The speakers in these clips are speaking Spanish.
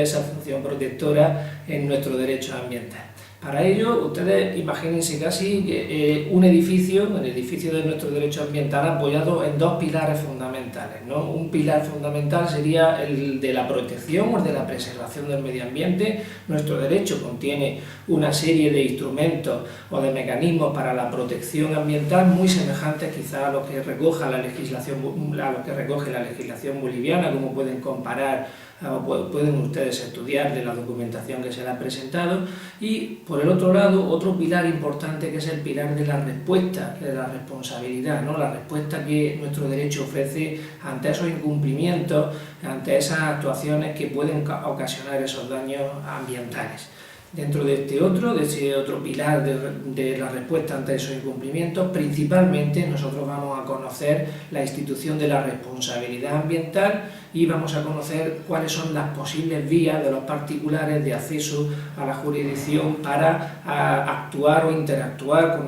esa función protectora en nuestro derecho ambiental. Para ello, ustedes imagínense casi un edificio, el edificio de nuestro derecho ambiental, apoyado en dos pilares fundamentales, ¿no? Un pilar fundamental sería el de la protección o el de la preservación del medio ambiente. Nuestro derecho contiene una serie de instrumentos o de mecanismos para la protección ambiental muy semejantes quizá a lo que recoge la legislación boliviana, como pueden comparar o pueden ustedes estudiar de la documentación que se les ha presentado. Y por el otro lado, otro pilar importante, que es el pilar de la respuesta, de la responsabilidad, ¿no? La respuesta que nuestro derecho ofrece ante esos incumplimientos, ante esas actuaciones que pueden ocasionar esos daños ambientales. Dentro de ese otro pilar de la respuesta ante esos incumplimientos, principalmente nosotros vamos a conocer la institución de la responsabilidad ambiental y vamos a conocer cuáles son las posibles vías de los particulares de acceso a la jurisdicción para actuar o interactuar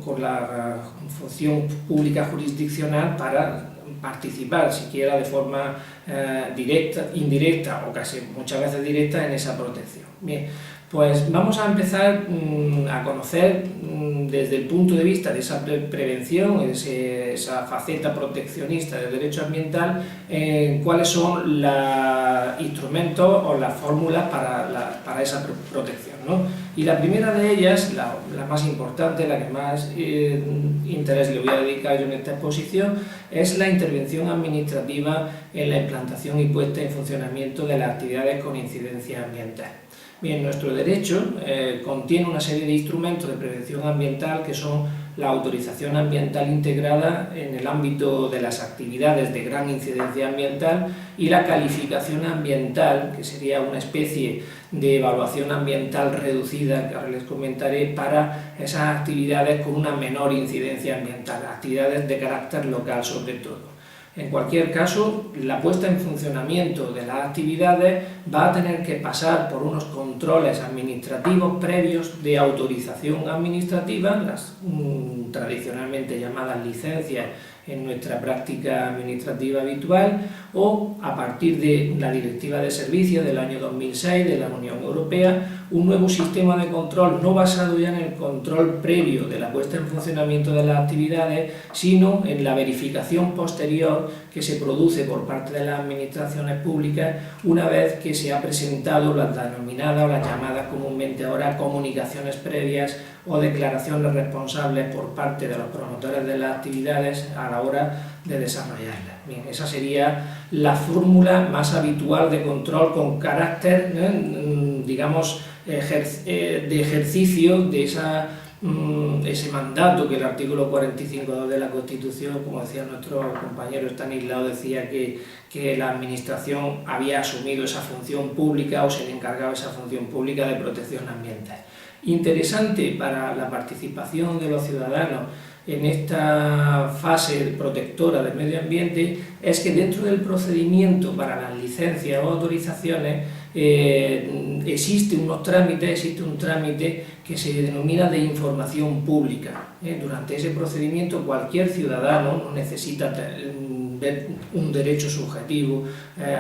con la función pública jurisdiccional para participar, siquiera de forma directa, indirecta o casi muchas veces directa, en esa protección. Bien, pues vamos a empezar a conocer desde el punto de vista de esa prevención, esa faceta proteccionista del derecho ambiental, cuáles son los instrumentos o las fórmulas para esa protección, ¿no? Y la primera de ellas, la más importante, la que más interés le voy a dedicar yo en esta exposición, es la intervención administrativa en la implantación y puesta en funcionamiento de las actividades con incidencia ambiental. Bien, nuestro derecho contiene una serie de instrumentos de prevención ambiental que son la autorización ambiental integrada en el ámbito de las actividades de gran incidencia ambiental y la calificación ambiental, que sería una especie de evaluación ambiental reducida, que ahora les comentaré, para esas actividades con una menor incidencia ambiental, actividades de carácter local sobre todo. En cualquier caso, la puesta en funcionamiento de las actividades va a tener que pasar por unos controles administrativos previos de autorización administrativa, las tradicionalmente llamadas licencias en nuestra práctica administrativa habitual, o a partir de la Directiva de Servicios del año 2006 de la Unión Europea, un nuevo sistema de control no basado ya en el control previo de la puesta en funcionamiento de las actividades, sino en la verificación posterior que se produce por parte de las administraciones públicas una vez que se ha presentado las denominadas o las llamadas comúnmente ahora comunicaciones previas o declaraciones responsables por parte de los promotores de las actividades a la hora de desarrollarlas. Bien, esa sería la fórmula más habitual de control con carácter, digamos, de ejercicio de ese mandato que el artículo 45.2 de la Constitución, como decía nuestro compañero Estanislao, decía que la Administración había asumido esa función pública o se le encargaba esa función pública de protección ambiental. Interesante para la participación de los ciudadanos en esta fase protectora del medio ambiente es que dentro del procedimiento para las licencias o autorizaciones existe un trámite que se denomina de información pública. Durante ese procedimiento cualquier ciudadano no necesita ver un derecho subjetivo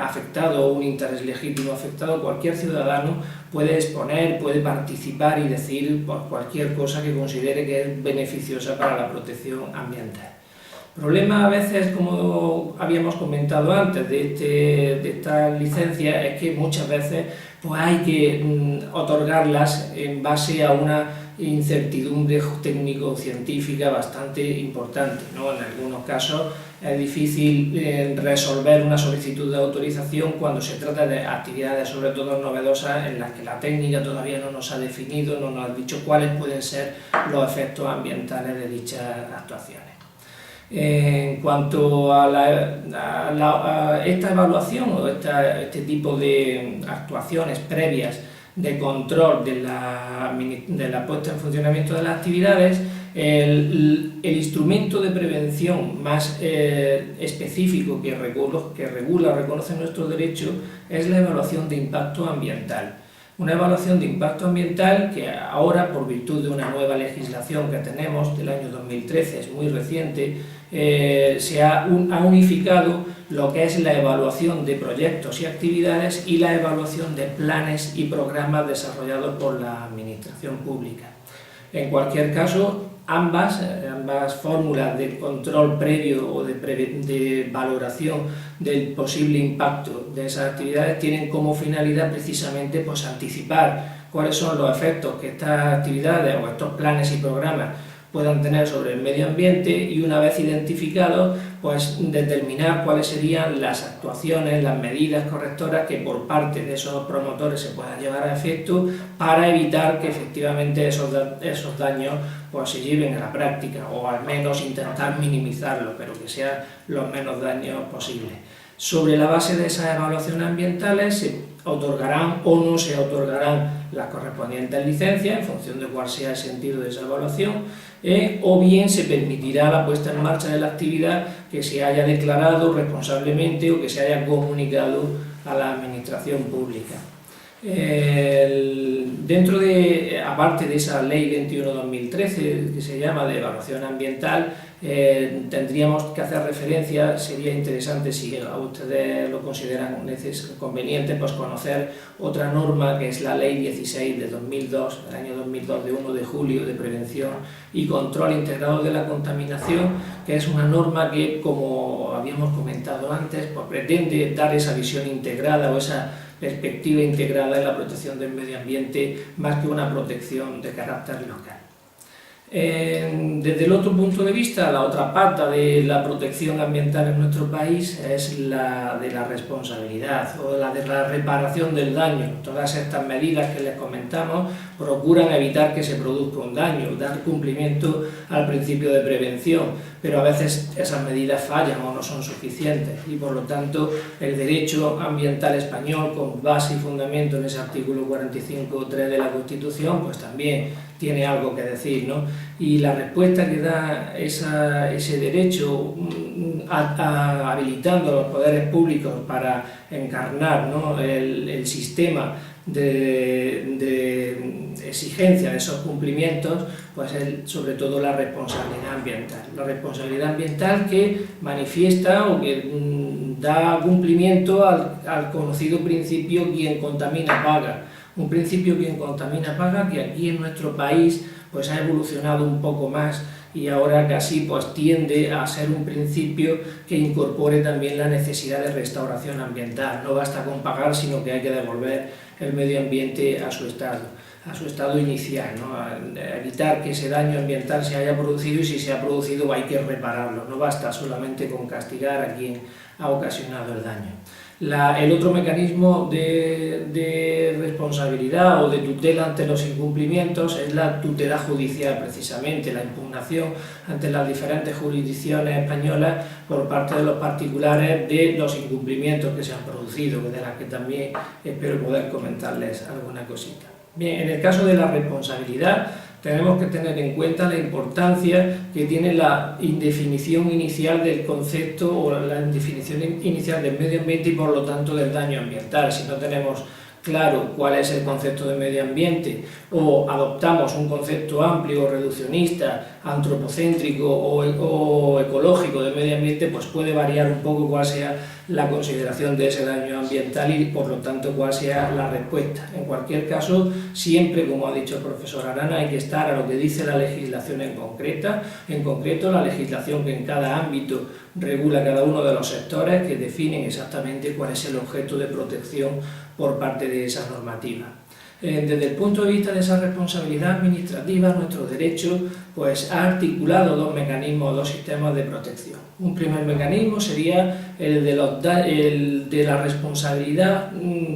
afectado o un interés legítimo afectado. Cualquier ciudadano puede exponer, puede participar y decir por cualquier cosa que considere que es beneficiosa para la protección ambiental. El problema a veces, como habíamos comentado antes, de estas licencias es que muchas veces pues hay que otorgarlas en base a una incertidumbre técnico-científica bastante importante, ¿no? En algunos casos es difícil resolver una solicitud de autorización cuando se trata de actividades sobre todo novedosas en las que la técnica todavía no nos ha definido, no nos ha dicho cuáles pueden ser los efectos ambientales de dichas actuaciones. En cuanto a esta evaluación o este tipo de actuaciones previas de control de la puesta en funcionamiento de las actividades, el instrumento de prevención más específico que regula o reconoce nuestro derecho es la evaluación de impacto ambiental. Una evaluación de impacto ambiental que ahora, por virtud de una nueva legislación que tenemos del año 2013, es muy reciente, se ha unificado lo que es la evaluación de proyectos y actividades y la evaluación de planes y programas desarrollados por la Administración Pública. En cualquier caso, ambas fórmulas de control previo o de valoración del posible impacto de esas actividades tienen como finalidad precisamente pues, anticipar cuáles son los efectos que estas actividades o estos planes y programas puedan tener sobre el medio ambiente y una vez identificados, pues determinar cuáles serían las actuaciones, las medidas correctoras que por parte de esos promotores se puedan llevar a efecto para evitar que efectivamente esos daños pues, se lleven a la práctica o al menos intentar minimizarlos, pero que sean los menos daños posibles. Sobre la base de esas evaluaciones ambientales se otorgarán o no se otorgarán las correspondientes licencias en función de cuál sea el sentido de esa evaluación, o bien se permitirá la puesta en marcha de la actividad que se haya declarado responsablemente o que se haya comunicado a la Administración Pública. Aparte de esa Ley 21/2013 que se llama de evaluación ambiental, tendríamos que hacer referencia, sería interesante si a ustedes lo consideran conveniente, pues conocer otra norma que es la Ley 16 de 2002, del año 2002, de 1 de julio, de prevención y control integrado de la contaminación, que es una norma que, como habíamos comentado antes, pues pretende dar esa visión integrada o esa perspectiva integrada en la protección del medio ambiente más que una protección de carácter local. Desde el otro punto de vista, la otra pata de la protección ambiental en nuestro país es la de la responsabilidad o la de la reparación del daño. Todas estas medidas que les comentamos procuran evitar que se produzca un daño, dar cumplimiento al principio de prevención, pero a veces esas medidas fallan o no son suficientes y por lo tanto el derecho ambiental español, con base y fundamento en ese artículo 45.3 de la Constitución, pues también tiene algo que decir, ¿no? Y la respuesta que da ese derecho, habilitando a los poderes públicos para encarnar, ¿no?, el sistema de exigencia de esos cumplimientos, pues es sobre todo la responsabilidad ambiental. La responsabilidad ambiental que manifiesta o que da cumplimiento al conocido principio quien contamina paga. Un principio quien contamina paga que aquí en nuestro país pues ha evolucionado un poco más y ahora casi pues tiende a ser un principio que incorpore también la necesidad de restauración ambiental. No basta con pagar, sino que hay que devolver el medio ambiente a su estado inicial, ¿no? A evitar que ese daño ambiental se haya producido y si se ha producido hay que repararlo. No basta solamente con castigar a quien ha ocasionado el daño. El otro mecanismo de responsabilidad o de tutela ante los incumplimientos es la tutela judicial, precisamente, la impugnación ante las diferentes jurisdicciones españolas por parte de los particulares de los incumplimientos que se han producido, de las que también espero poder comentarles alguna cosita. Bien, en el caso de la responsabilidad, tenemos que tener en cuenta la importancia que tiene la indefinición inicial del concepto o la indefinición inicial del medio ambiente y por lo tanto del daño ambiental. Si no tenemos claro cuál es el concepto de medio ambiente o adoptamos un concepto amplio o reduccionista, antropocéntrico o ecológico de medio ambiente, pues puede variar un poco cuál sea la consideración de ese daño ambiental y por lo tanto cuál sea la respuesta. En cualquier caso, siempre, como ha dicho el profesor Arana, hay que estar a lo que dice la legislación en concreto la legislación que en cada ámbito regula cada uno de los sectores que definen exactamente cuál es el objeto de protección por parte de esa normativa. Desde el punto de vista de esa responsabilidad administrativa, nuestro derecho pues, ha articulado dos mecanismos, dos sistemas de protección. Un primer mecanismo sería el de la responsabilidad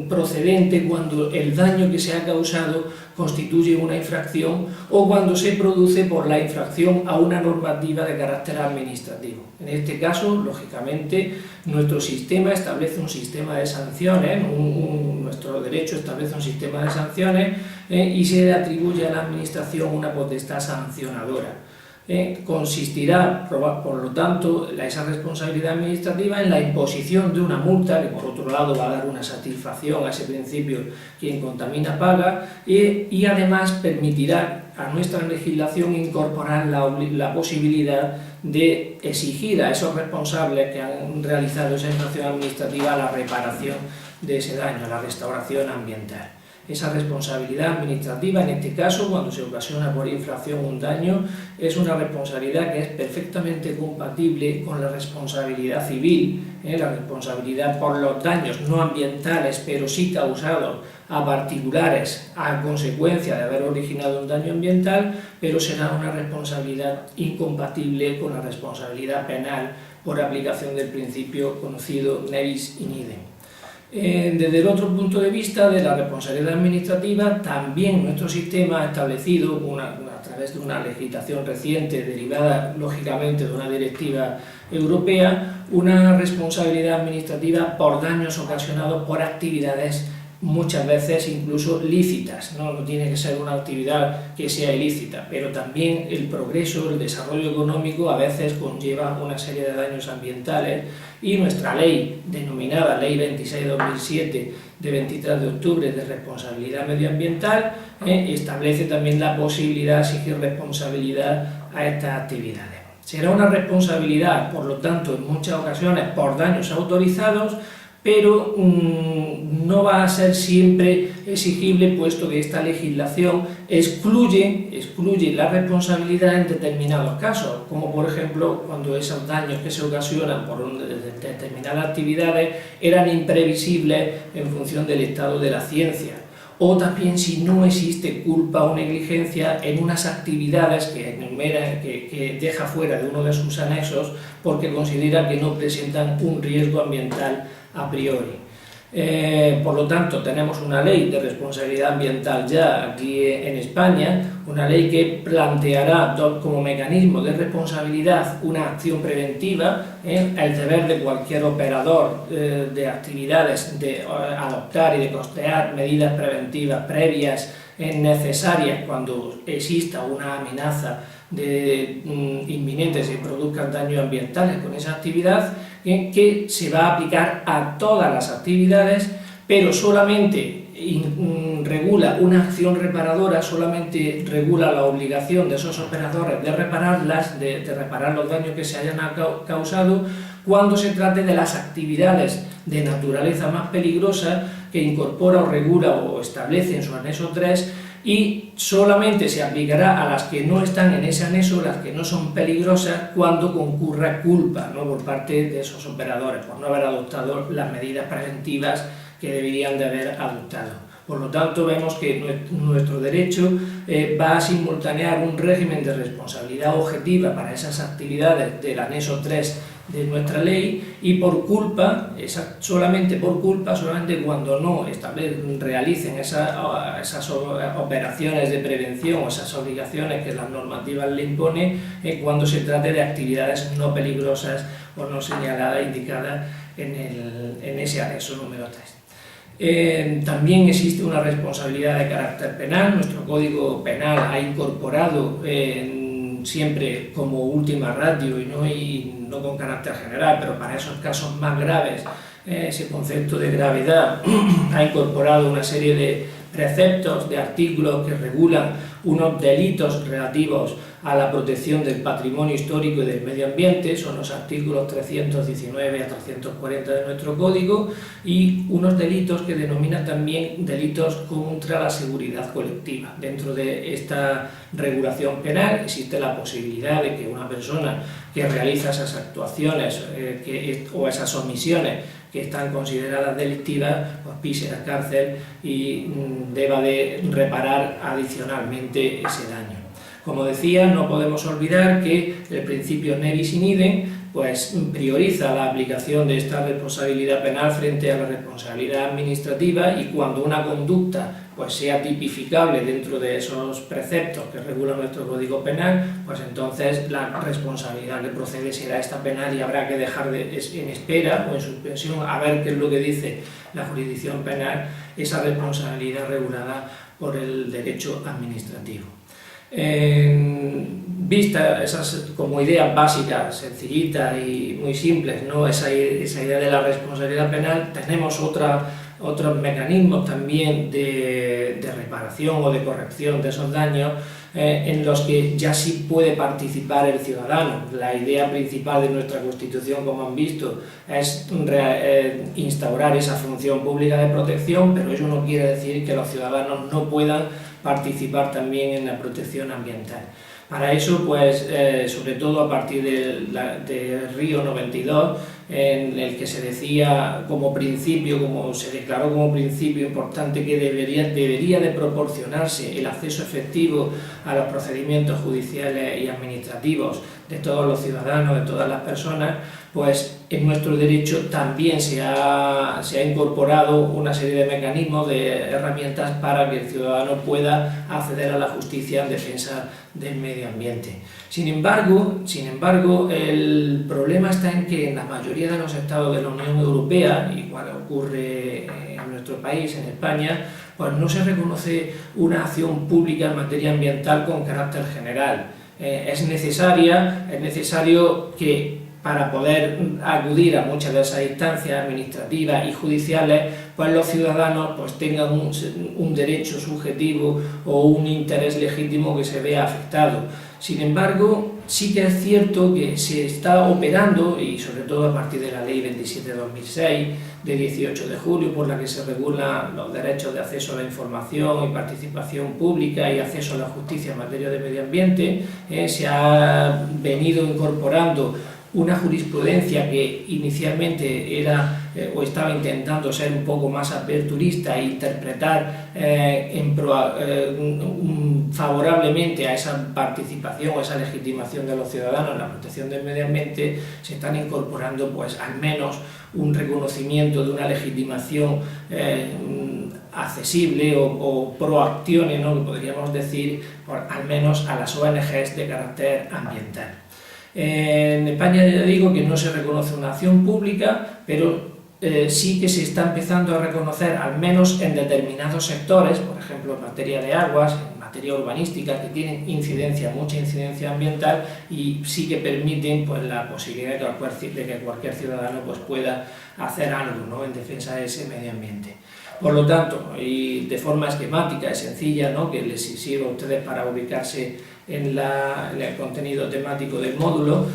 procedente cuando el daño que se ha causado constituye una infracción o cuando se produce por la infracción a una normativa de carácter administrativo. En este caso, lógicamente, nuestro sistema establece un sistema de sanciones, nuestro derecho establece un sistema de sanciones y se le atribuye a la Administración una potestad sancionadora. consistirá, por lo tanto, esa responsabilidad administrativa en la imposición de una multa, que por otro lado va a dar una satisfacción a ese principio, quien contamina paga, y además permitirá a nuestra legislación incorporar la posibilidad de exigir a esos responsables que han realizado esa infracción administrativa la reparación de ese daño, la restauración ambiental. Esa responsabilidad administrativa, en este caso, cuando se ocasiona por infracción un daño, es una responsabilidad que es perfectamente compatible con la responsabilidad civil, la responsabilidad por los daños no ambientales, pero sí causados a particulares a consecuencia de haber originado un daño ambiental, pero será una responsabilidad incompatible con la responsabilidad penal por aplicación del principio conocido ne bis in idem. Desde el otro punto de vista de la responsabilidad administrativa, también nuestro sistema ha establecido, a través de una legislación reciente derivada lógicamente de una directiva europea, una responsabilidad administrativa por daños ocasionados por actividades muchas veces incluso lícitas, no tiene que ser una actividad que sea ilícita, pero también el progreso, el desarrollo económico a veces conlleva una serie de daños ambientales y nuestra ley, denominada Ley 26/2007 de 23 de octubre de responsabilidad medioambiental, establece también la posibilidad de exigir responsabilidad a estas actividades. Será una responsabilidad, por lo tanto, en muchas ocasiones por daños autorizados, pero no va a ser siempre exigible, puesto que esta legislación excluye la responsabilidad en determinados casos, como por ejemplo cuando esos daños que se ocasionan por determinadas actividades eran imprevisibles en función del estado de la ciencia, o también si no existe culpa o negligencia en unas actividades que deja fuera de uno de sus anexos porque considera que no presentan un riesgo ambiental a priori. Por lo tanto, tenemos una ley de responsabilidad ambiental ya aquí en España, una ley que planteará como mecanismo de responsabilidad una acción preventiva, el deber de cualquier operador de actividades de adoptar y de costear medidas preventivas previas necesarias cuando exista una amenaza inminente, se produzcan daños ambientales con esa actividad, que se va a aplicar a todas las actividades, pero solamente regula una acción reparadora, solamente regula la obligación de esos operadores de repararlas, de reparar los daños que se hayan causado, cuando se trate de las actividades de naturaleza más peligrosa que incorpora o regula o establece en su anexo 3, y solamente se aplicará a las que no están en ese anexo, las que no son peligrosas, cuando concurra culpa, ¿no?, por parte de esos operadores, por no haber adoptado las medidas preventivas que deberían de haber adoptado. Por lo tanto, vemos que nuestro derecho va a simultanear un régimen de responsabilidad objetiva para esas actividades del anexo 3 de nuestra ley, y por culpa, solamente cuando no realicen esas operaciones de prevención o esas obligaciones que las normativas le imponen, cuando se trate de actividades no peligrosas o no señaladas, indicadas en ese anexo número 3. También existe una responsabilidad de carácter penal. Nuestro Código Penal ha incorporado siempre como última ratio y no con carácter general, pero para esos casos más graves, ese concepto de gravedad, ha incorporado una serie de preceptos, de artículos que regulan unos delitos relativos a la protección del patrimonio histórico y del medio ambiente. Son los artículos 319 a 340 de nuestro código, y unos delitos que denominan también delitos contra la seguridad colectiva. Dentro de esta regulación penal existe la posibilidad de que una persona que realiza esas actuaciones o esas omisiones que están consideradas delictivas, pues pise la cárcel y deba de reparar adicionalmente ese daño. Como decía, no podemos olvidar que el principio ne bis in idem pues prioriza la aplicación de esta responsabilidad penal frente a la responsabilidad administrativa, y cuando una conducta pues sea tipificable dentro de esos preceptos que regula nuestro Código Penal, pues entonces la responsabilidad que procede será esta penal, y habrá que dejar en espera o en suspensión a ver qué es lo que dice la jurisdicción penal, esa responsabilidad regulada por el derecho administrativo. Vista esas como ideas básicas, sencillitas y muy simples, ¿no? Esa idea de la responsabilidad penal, tenemos otros mecanismos también de reparación o de corrección de esos daños en los que ya sí puede participar el ciudadano. La idea principal de nuestra Constitución, como han visto, es instaurar esa función pública de protección, pero eso no quiere decir que los ciudadanos no puedan participar también en la protección ambiental. Para eso, pues, sobre todo a partir de Río 92, en el que se decía como principio, como se declaró como principio importante que debería de proporcionarse el acceso efectivo a los procedimientos judiciales y administrativos de todos los ciudadanos, de todas las personas, pues en nuestro derecho también se ha incorporado una serie de mecanismos, de herramientas para que el ciudadano pueda acceder a la justicia en defensa del medio ambiente. Sin embargo, el problema está en que en la mayoría de los estados de la Unión Europea, igual ocurre en nuestro país, en España, pues no se reconoce una acción pública en materia ambiental con carácter general. Es necesario que para poder acudir a muchas de esas instancias administrativas y judiciales, pues los ciudadanos pues tengan un derecho subjetivo o un interés legítimo que se vea afectado. Sin embargo, sí que es cierto que se está operando, y sobre todo a partir de la Ley 27/2006, de 18 de julio, por la que se regulan los derechos de acceso a la información y participación pública y acceso a la justicia en materia de medio ambiente, se ha venido incorporando una jurisprudencia que inicialmente era o estaba intentando ser un poco más aperturista e interpretar favorablemente a esa participación, a esa legitimación de los ciudadanos en la protección del medio ambiente. Se están incorporando pues al menos un reconocimiento de una legitimación accesible o proacciones, ¿no?, que podríamos decir, al menos a las ONGs de carácter ambiental. En España ya digo que no se reconoce una acción pública, pero sí que se está empezando a reconocer, al menos en determinados sectores, por ejemplo en materia de aguas, en materia urbanística, que tienen mucha incidencia ambiental, y sí que permiten pues, la posibilidad de que cualquier ciudadano pues, pueda hacer algo, ¿no?, en defensa de ese medio ambiente. Por lo tanto, y de forma esquemática y sencilla, ¿no?, que les sirva a ustedes para ubicarse en el contenido temático del módulo,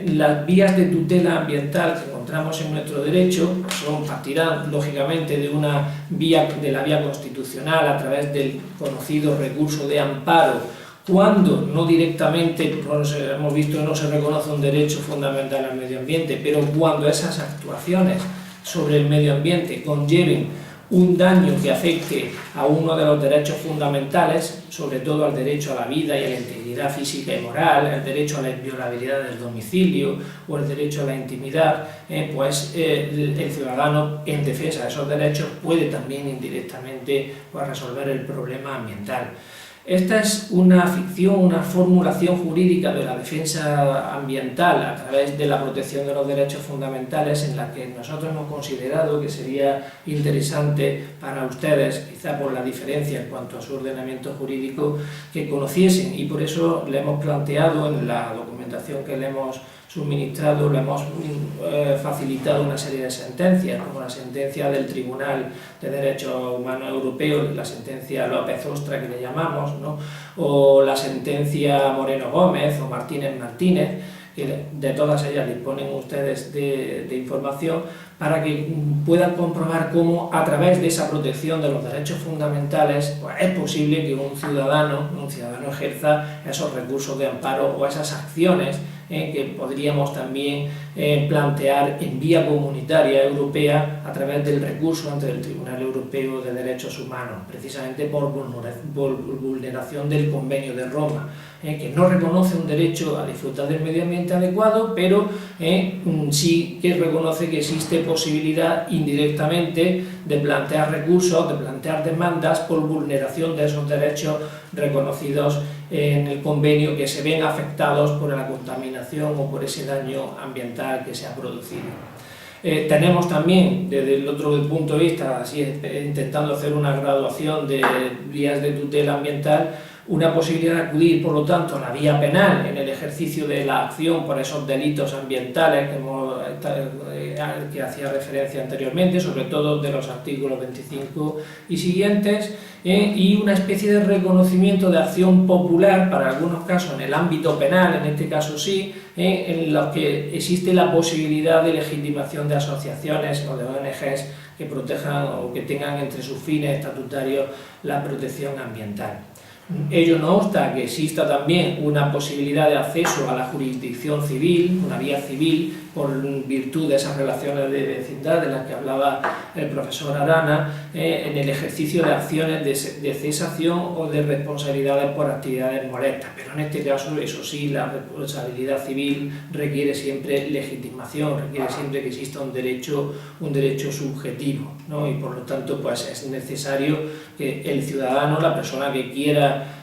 las vías de tutela ambiental que encontramos en nuestro derecho partirán lógicamente de la vía constitucional a través del conocido recurso de amparo, cuando no directamente, hemos visto, no se reconoce un derecho fundamental al medio ambiente, pero cuando esas actuaciones sobre el medio ambiente conlleven un daño que afecte a uno de los derechos fundamentales, sobre todo al derecho a la vida y a la integridad física y moral, el derecho a la inviolabilidad del domicilio o el derecho a la intimidad, pues el ciudadano, en defensa de esos derechos, puede también indirectamente pues, resolver el problema ambiental. Esta es una ficción, una formulación jurídica de la defensa ambiental a través de la protección de los derechos fundamentales, en la que nosotros hemos considerado que sería interesante para ustedes, quizá por la diferencia en cuanto a su ordenamiento jurídico, que conociesen, y por eso le hemos planteado en la documentación que le hemos suministrado, le hemos facilitado una serie de sentencias, como la sentencia del Tribunal de Derechos Humanos Europeo, la sentencia López-Ostra que le llamamos, ¿no?, o la sentencia Moreno-Gómez o Martínez-Martínez, que de todas ellas disponen ustedes de información para que puedan comprobar cómo a través de esa protección de los derechos fundamentales pues, es posible que un ciudadano ejerza esos recursos de amparo o esas acciones que podríamos también plantear en vía comunitaria europea a través del recurso ante el Tribunal Europeo de Derechos Humanos, precisamente por vulneración del Convenio de Roma, que no reconoce un derecho a disfrutar del medio ambiente adecuado, pero sí que reconoce que existe posibilidad indirectamente de plantear recursos, de plantear demandas por vulneración de esos derechos reconocidos en el convenio, que se ven afectados por la contaminación o por ese daño ambiental que se ha producido. Tenemos también, desde el otro punto de vista, así intentando hacer una graduación de vías de tutela ambiental, una posibilidad de acudir, por lo tanto, a la vía penal en el ejercicio de la acción por esos delitos ambientales que hacía referencia anteriormente, sobre todo de los artículos 25 y siguientes, y una especie de reconocimiento de acción popular, para algunos casos en el ámbito penal, en este caso sí, en los que existe la posibilidad de legitimación de asociaciones o de ONGs que protejan o que tengan entre sus fines estatutarios la protección ambiental. Ello no obsta que exista también una posibilidad de acceso a la jurisdicción civil, una vía civil, por virtud de esas relaciones de vecindad de las que hablaba el profesor Arana, en el ejercicio de acciones de cesación o de responsabilidades por actividades molestas. Pero en este caso, eso sí, la responsabilidad civil requiere siempre legitimación, requiere siempre que exista un derecho subjetivo, ¿no? Y por lo tanto, pues es necesario que el ciudadano, la persona que quiera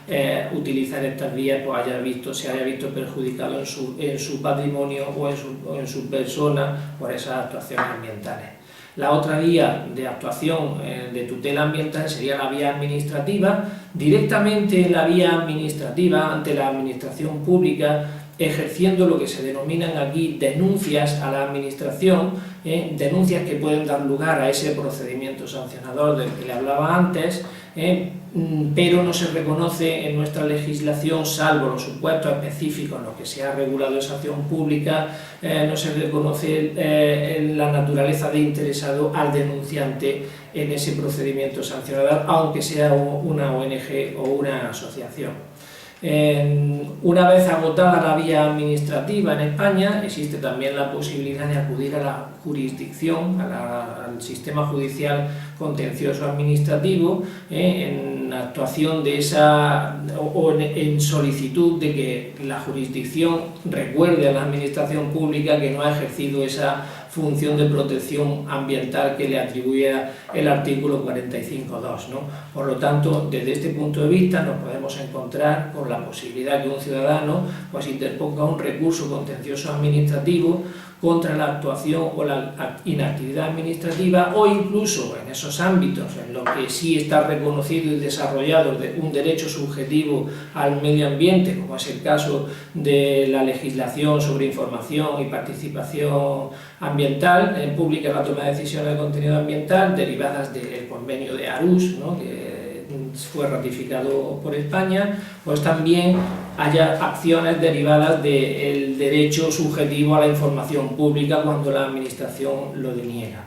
utilizar estas vías, pues se haya visto perjudicado en su patrimonio o en su persona por esas actuaciones ambientales. La otra vía de actuación de tutela ambiental sería la vía administrativa. Directamente en la vía administrativa, ante la administración pública, ejerciendo lo que se denominan aquí denuncias a la administración, denuncias que pueden dar lugar a ese procedimiento sancionador del que le hablaba antes, pero no se reconoce en nuestra legislación, salvo los supuestos específicos en los que se ha regulado esa acción pública, no se reconoce la naturaleza de interesado al denunciante en ese procedimiento sancionador, aunque sea una ONG o una asociación. Una vez agotada la vía administrativa en España, existe también la posibilidad de acudir a la jurisdicción, al sistema judicial contencioso administrativo, en actuación de en solicitud de que la jurisdicción recuerde a la administración pública que no ha ejercido esa función de protección ambiental que le atribuía el artículo 45.2, ¿no? Por lo tanto, desde este punto de vista nos podemos encontrar con la posibilidad que un ciudadano pues interponga un recurso contencioso administrativo contra la actuación o la inactividad administrativa, o incluso en esos ámbitos en los que sí está reconocido y desarrollado un derecho subjetivo al medio ambiente, como es el caso de la legislación sobre información y participación ambiental pública en la toma de decisiones de contenido ambiental derivadas del convenio de Aarhus, ¿no?, que fue ratificado por España, pues también haya acciones derivadas del derecho subjetivo a la información pública cuando la administración lo deniega.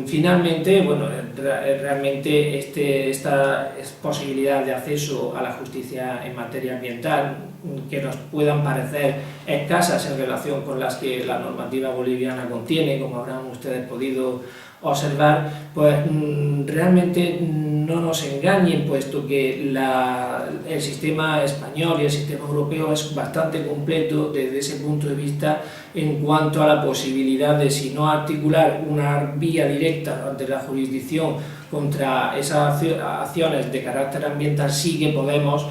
Finalmente, bueno, realmente esta posibilidad de acceso a la justicia en materia ambiental, que nos puedan parecer escasas en relación con las que la normativa boliviana contiene, como habrán ustedes podido observar, pues realmente no nos engañen, puesto que el sistema español y el sistema europeo es bastante completo desde ese punto de vista en cuanto a la posibilidad de, si no articular una vía directa ante la jurisdicción contra esas acciones de carácter ambiental, sí que podemos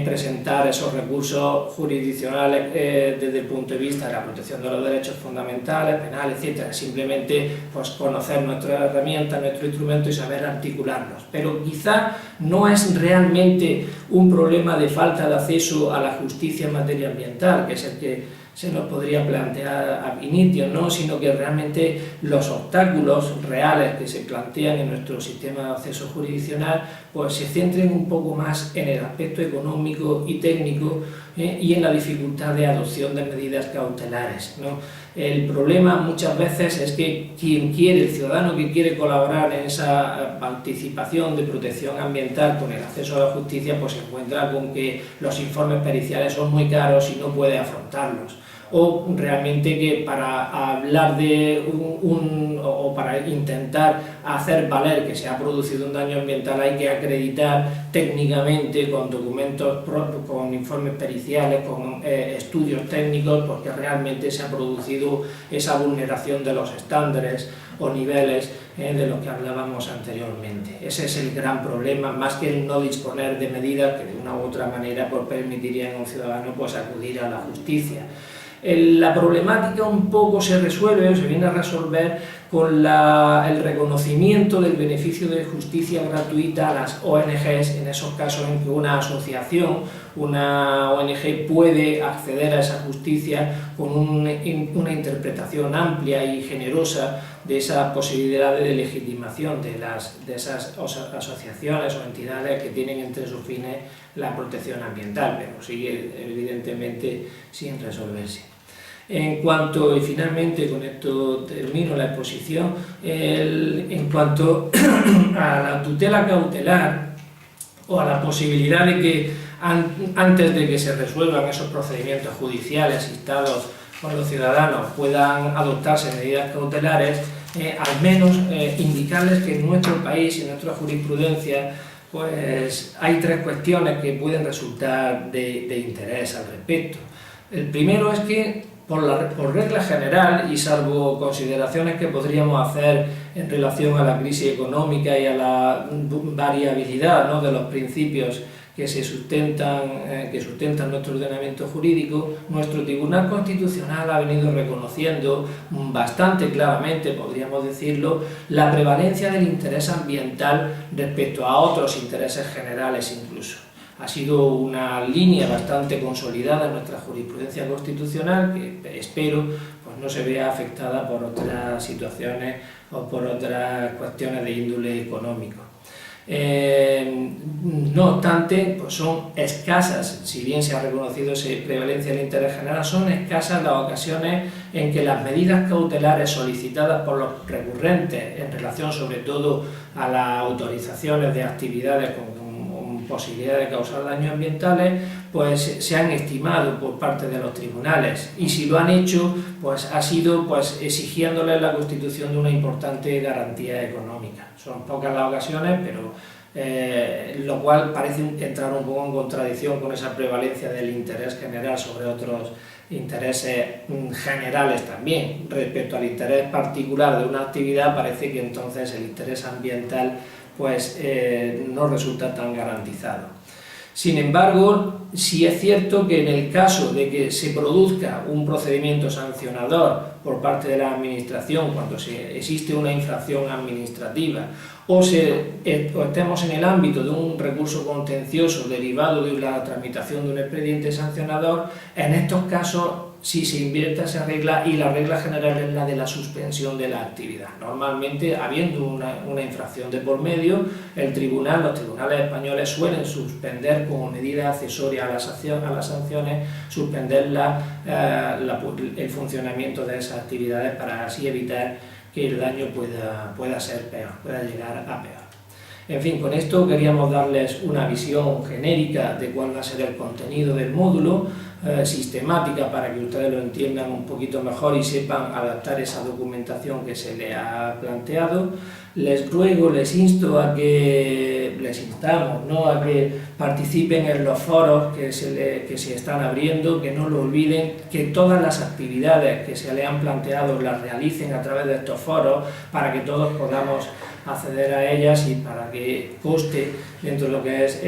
presentar esos recursos jurisdiccionales desde el punto de vista de la protección de los derechos fundamentales, penales, etc. Simplemente pues, conocer nuestras herramientas, nuestro instrumento y saber articularlos. Pero quizá no es realmente un problema de falta de acceso a la justicia en materia ambiental, que es el que se nos podría plantear ab initio, ¿no?, sino que realmente los obstáculos reales que se plantean en nuestro sistema de acceso jurisdiccional pues se centren un poco más en el aspecto económico y técnico y en la dificultad de adopción de medidas cautelares, ¿no? El problema muchas veces es que el ciudadano que quiere colaborar en esa participación de protección ambiental con el acceso a la justicia, pues se encuentra con que los informes periciales son muy caros y no puede afrontarlos. O realmente que para hablar de o para intentar hacer valer que se ha producido un daño ambiental hay que acreditar técnicamente con documentos, con informes periciales, con estudios técnicos, porque realmente se ha producido esa vulneración de los estándares o niveles de los que hablábamos anteriormente. Ese es el gran problema, más que el no disponer de medidas que de una u otra manera pues, permitirían a un ciudadano pues, acudir a la justicia. La problemática un poco se resuelve o se viene a resolver con el reconocimiento del beneficio de justicia gratuita a las ONGs en esos casos en que una asociación, una ONG puede acceder a esa justicia con una interpretación amplia y generosa de esa posibilidad de legitimación de esas asociaciones o entidades que tienen entre sus fines la protección ambiental, pero sigue evidentemente sin resolverse. En cuanto, y finalmente con esto termino la exposición, en cuanto a la tutela cautelar o a la posibilidad de que antes de que se resuelvan esos procedimientos judiciales instados por los ciudadanos puedan adoptarse medidas cautelares, al menos indicarles que en nuestro país y en nuestra jurisprudencia pues hay tres cuestiones que pueden resultar de interés al respecto. El primero es que por regla general, y salvo consideraciones que podríamos hacer en relación a la crisis económica y a la variabilidad, ¿no?, de los principios que sustentan nuestro ordenamiento jurídico, nuestro Tribunal Constitucional ha venido reconociendo bastante claramente, podríamos decirlo, la prevalencia del interés ambiental respecto a otros intereses generales incluso. Ha sido una línea bastante consolidada en nuestra jurisprudencia constitucional que espero pues, no se vea afectada por otras situaciones o por otras cuestiones de índole económico. No obstante, pues son escasas, si bien se ha reconocido esa prevalencia del interés general, son escasas las ocasiones en que las medidas cautelares solicitadas por los recurrentes en relación sobre todo a las autorizaciones de actividades con posibilidad de causar daños ambientales, pues se han estimado por parte de los tribunales, y si lo han hecho, pues ha sido pues exigiéndoles la constitución de una importante garantía económica. Son pocas las ocasiones, pero lo cual parece entrar un poco en contradicción con esa prevalencia del interés general sobre otros intereses generales también. Respecto al interés particular de una actividad, parece que entonces el interés ambiental pues no resulta tan garantizado. Sin embargo, sí es cierto que en el caso de que se produzca un procedimiento sancionador por parte de la Administración cuando existe una infracción administrativa o estemos en el ámbito de un recurso contencioso derivado de la tramitación de un expediente sancionador, en estos casos sí se invierte esa regla y la regla general es la de la suspensión de la actividad. Normalmente, habiendo una infracción de por medio, los tribunales españoles suelen suspender como medida accesoria a las sanciones, suspender el funcionamiento de esas actividades para así evitar que el daño pueda ser peor, pueda llegar a peor. En fin, con esto queríamos darles una visión genérica de cuál va a ser el contenido del módulo, sistemática para que ustedes lo entiendan un poquito mejor y sepan adaptar esa documentación que se les ha planteado. Les instamos, ¿no?, a que participen en los foros que se están abriendo, que no lo olviden, que todas las actividades que se les han planteado las realicen a través de estos foros para que todos podamos acceder a ellas y para que conste dentro de lo que es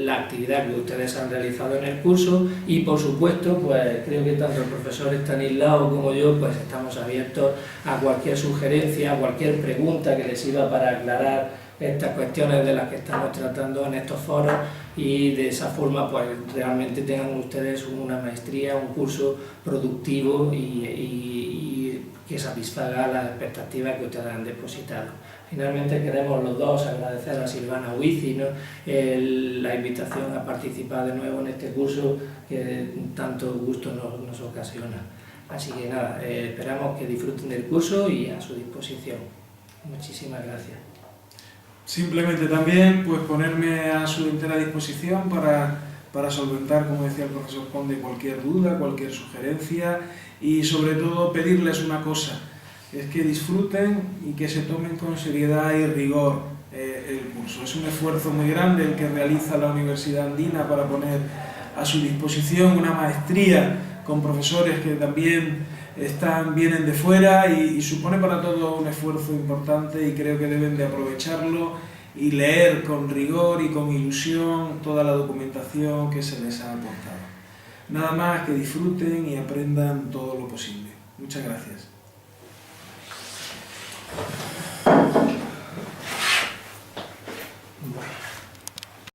la actividad que ustedes han realizado en el curso. Y por supuesto, pues creo que tanto el profesor Estanislao como yo pues estamos abiertos a cualquier sugerencia, a cualquier pregunta que les sirva para aclarar estas cuestiones de las que estamos tratando en estos foros, y de esa forma pues realmente tengan ustedes una maestría, un curso productivo y que satisfaga las expectativas que ustedes han depositado. Finalmente queremos los dos agradecer a Silvana Huici, ¿no?, la invitación a participar de nuevo en este curso que tanto gusto nos ocasiona. Así que nada, esperamos que disfruten del curso y a su disposición. Muchísimas gracias. Simplemente también pues ponerme a su entera disposición para solventar, como decía el profesor Conde, cualquier duda, cualquier sugerencia, y sobre todo pedirles una cosa, es que disfruten y que se tomen con seriedad y rigor el curso. Es un esfuerzo muy grande el que realiza la Universidad Andina para poner a su disposición una maestría con profesores que también vienen de fuera y supone para todos un esfuerzo importante, y creo que deben de aprovecharlo y leer con rigor y con ilusión toda la documentación que se les ha aportado. Nada más, que disfruten y aprendan todo lo posible. Muchas gracias.